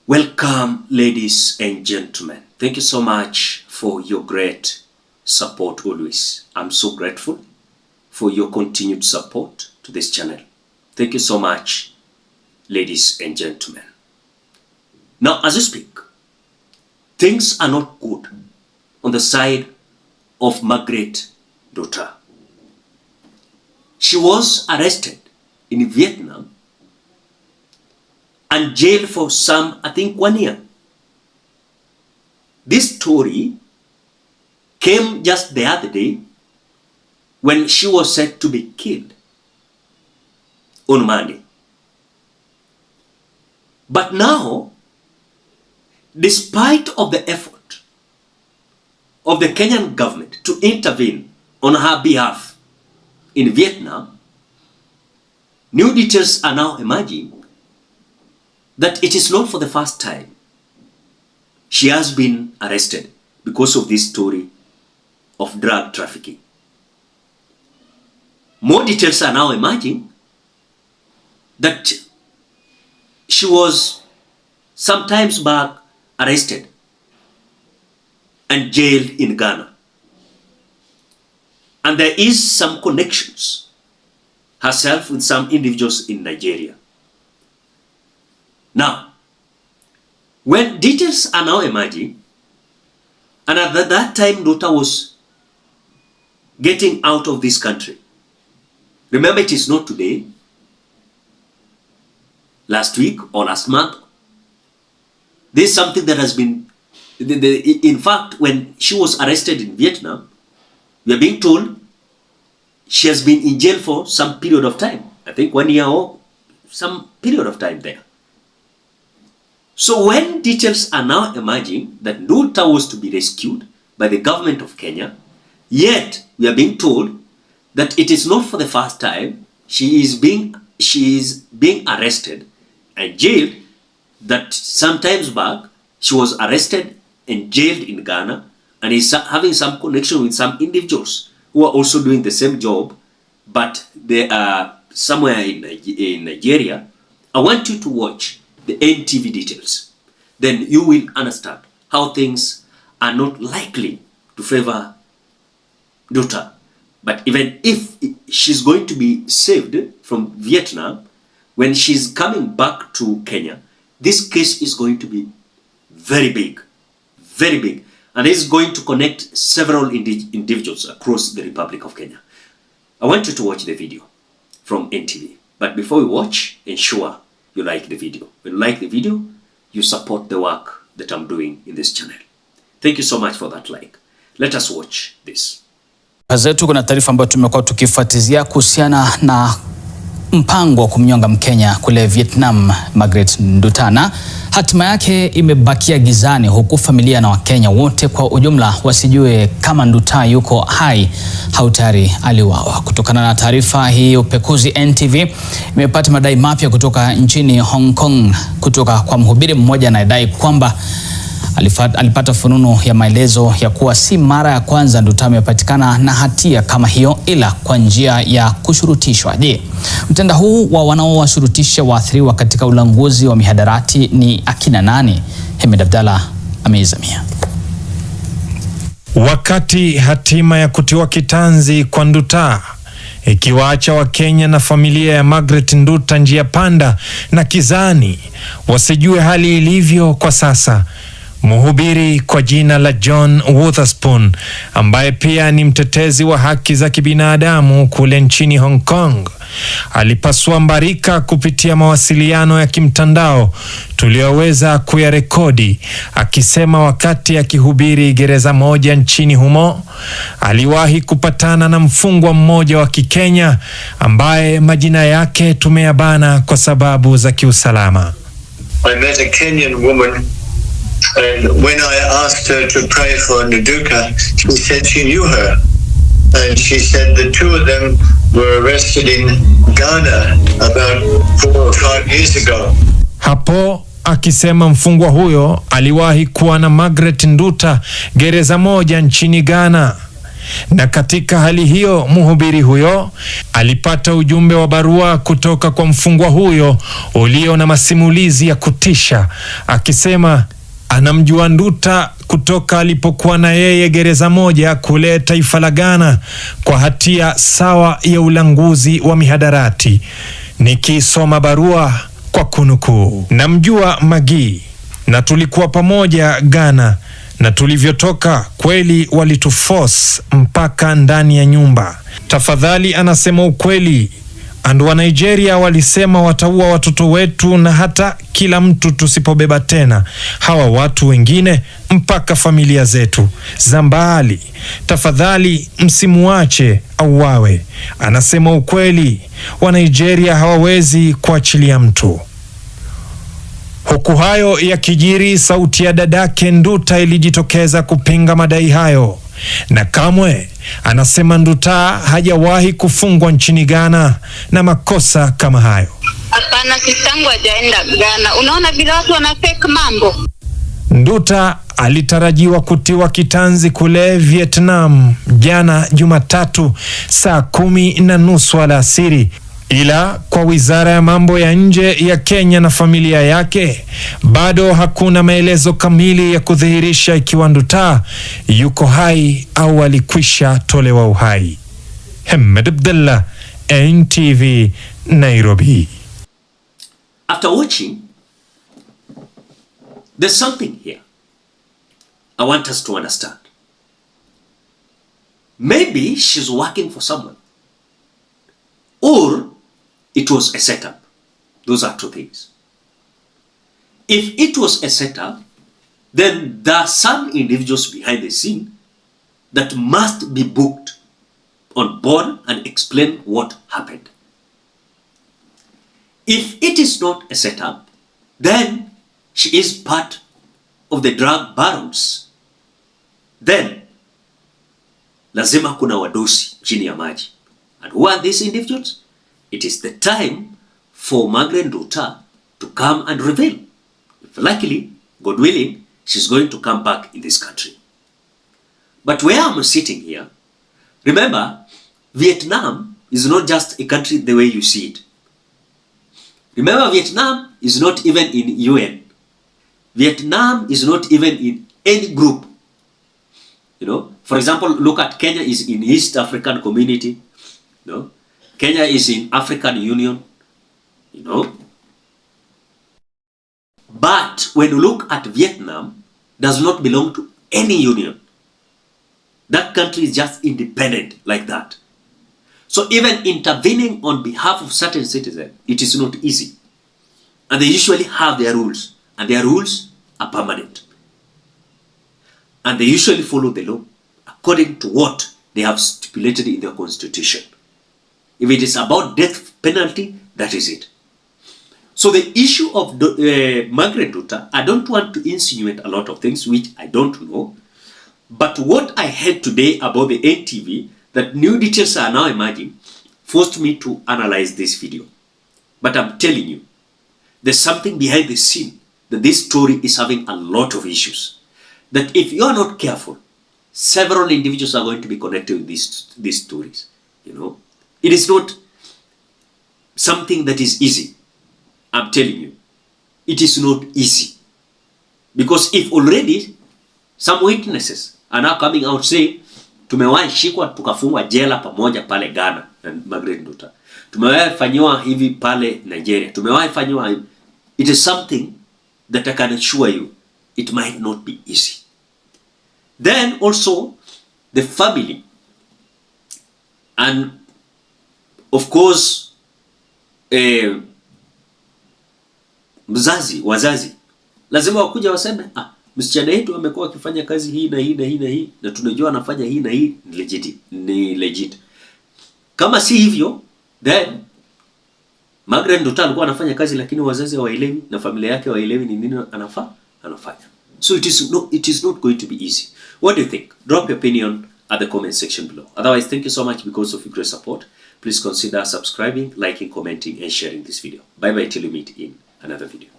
Welcome, ladies and gentlemen. Thank you so much for your great support always. I'm so grateful for your continued support to this channel. Thank you so much, ladies and gentlemen. Now, as we speak, things are not good on the side of Margaret NDUTA. She was arrested in Vietnam and jailed for some, I think, 1 year. This story came just the other day when she was said to be killed on Monday. But now, despite of the effort of the Kenyan government to intervene on her behalf in Vietnam, new details are now emerging that it is not for the first time she has been arrested because of this story of drug trafficking. More details are now emerging that she was sometimes back arrested and jailed in Ghana. And there is some connections herself with some individuals in Nigeria. Now, when details are now emerging, and at that time NDUTA was getting out of this country. Remember, it is not today, last week or last month. This is something that has been, in fact, when she was arrested in Vietnam, we are being told she has been in jail for some period of time. I think 1 year or some period of time there. So when details are now emerging that NDUTA was to be rescued by the government of Kenya, yet we are being told that it is not for the first time she is being arrested and jailed, that sometimes back she was arrested and jailed in Ghana and is having some connection with some individuals who are also doing the same job, but they are somewhere in Nigeria. I want you to watch the NTV details. Then you will understand how things are not likely to favor NDUTA. But even if she's going to be saved from Vietnam, when she's coming back to Kenya, this case is going to be very big, and it's going to connect several individuals across the Republic of Kenya. I want you to watch the video from NTV. But before we watch, ensure you like the video. When you like the video, you support the work that I'm doing in this channel. Thank you so much for that like. Let us watch this. Zetu kuna taarifa ambayo tumekuwa tukifuatilia kuhusiana na mpango wa kumnyonga Mkenya kule Vietnam, Margaret NDUTA. Hatima yake imebakia gizani, huku familia na Wakenya wote kwa ujumla wasijue kama NDUTA yuko hai au tayari aliuawa. Kutokana na taarifa hii, upekuzi NTV imepata madai mapya kutoka nchini Hong Kong kutoka kwa mhubiri mmoja anayedai kwamba alipata fununu ya maelezo ya kuwa si mara ya kwanza NDUTA amepatikana na hatia kama hiyo, ila kwa njia ya kushurutishwa. Je, mtenda huu wa wanaowashurutisha waathiriwa katika ulanguzi wa mihadarati ni akina nani? Hemed Abdalla ameizamia. Wakati hatima ya kutiwa kitanzi kwa NDUTA ikiwaacha Wakenya na familia ya Margaret NDUTA njia panda na kizani wasijue hali ilivyo kwa sasa, mhubiri kwa jina la John Witherspoon, ambaye pia ni mtetezi wa haki za kibinadamu kule nchini Hong Kong, alipasua mbarika kupitia mawasiliano ya kimtandao tulioweza kuyarekodi, akisema wakati akihubiri gereza moja nchini humo aliwahi kupatana na mfungwa mmoja wa Kikenya ambaye majina yake tumeyabana kwa sababu za kiusalama. I met a Kenyan woman, and when I asked her to pray for NDUTA, she said she knew her. And she said the two of them were arrested in Ghana about 4 or 5 years ago. Hapo akisema mfungwa huyo aliwahi kuwa na Margaret NDUTA gereza moja nchini Ghana. Na katika hali hiyo, mhubiri huyo alipata ujumbe wa barua kutoka kwa mfungwa huyo ulio na masimulizi ya kutisha, akisema anamjua Nduta kutoka alipokuwa na yeye gereza moja kule taifa la Ghana kwa hatia sawa ya ulanguzi wa mihadarati. Nikisoma barua kwa kunukuu: namjua Magi na tulikuwa pamoja Ghana, na tulivyotoka kweli walituforce mpaka ndani ya nyumba. Tafadhali, anasema ukweli, and wa Nigeria walisema wataua watoto wetu na hata kila mtu tusipobeba tena hawa watu wengine mpaka familia zetu za mbali. Tafadhali msimuache auawe. Anasema ukweli, wa Nigeria hawawezi kuachilia mtu. Huku hayo ya kijiri, sauti ya dadake Nduta ilijitokeza kupinga madai hayo, na kamwe anasema Nduta hajawahi kufungwa nchini Ghana na makosa kama hayo. Hapana, sistangu hajaenda Ghana. Unaona vile watu wana fake mambo. Nduta alitarajiwa kutiwa kitanzi kule Vietnam jana Jumatatu saa 10:30 alasiri, ila kwa wizara ya mambo ya nje ya Kenya na familia yake bado hakuna maelezo kamili ya kudhihirisha ikiwa Nduta yuko hai au alikwisha tolewa uhai. Hamad Abdullah, NTV, Nairobi. After watching, there's something here I want us to understand. Maybe she's working for someone, or it was a setup. Those are two things. If it was a setup, then there are some individuals behind the scene that must be booked on board and explain what happened. If it is not a setup, then she is part of the drug barons. Then lazima kuna wadosi chini ya maji. And who are these individuals? It is the time for Margaret NDUTA to come and reveal. If luckily, God willing, she's going to come back in this country. But where I'm sitting here, remember, Vietnam is not just a country the way you see it. Remember, Vietnam is not even in UN. Vietnam is not even in any group. You know, for example, look at Kenya is in East African Community. You know, Kenya is in African Union. You know, but when you look at Vietnam, does not belong to any union. That country is just independent like that. So even intervening on behalf of certain citizens, it is not easy. And they usually have their rules, and their rules are permanent. And they usually follow the law according to what they have stipulated in their constitution. If it is about death penalty, that is it. So the issue of Margaret NDUTA, I don't want to insinuate a lot of things which I don't know. But what I heard today about the NTV, that new details are now emerging, forced me to analyze this video. But I'm telling you, there's something behind the scene that this story is having a lot of issues. That if you are not careful, several individuals are going to be connected with these stories. You know, it is not something that is easy. I'm telling you, it is not easy. Because if already some witnesses are now coming out saying, tumewahi shikwa tukafungwa jela pamoja pale Ghana na Margaret NDUTA, tumewahi fanywa hivi pale Nigeria, tumewahi fanywa hivi. It is something that I can assure you, it might not be easy. Then also the family, and of course wazazi lazima wakuja waseme, msichana yetu amekuwa akifanya kazi hii na hii na hii na hii, na tunajua anafanya hii na hii, ni legit. Kama si hivyo, then Margaret NDUTA alikuwa anafanya kazi lakini wazazi hawaelewi na familia yake hawaelewi ni nini anafanya. So it is not going to be easy. What do you think? Drop your opinion at the comment section below. Otherwise, thank you so much because of your great support. Please consider subscribing, liking, commenting, and sharing this video. Bye bye till we meet in another video.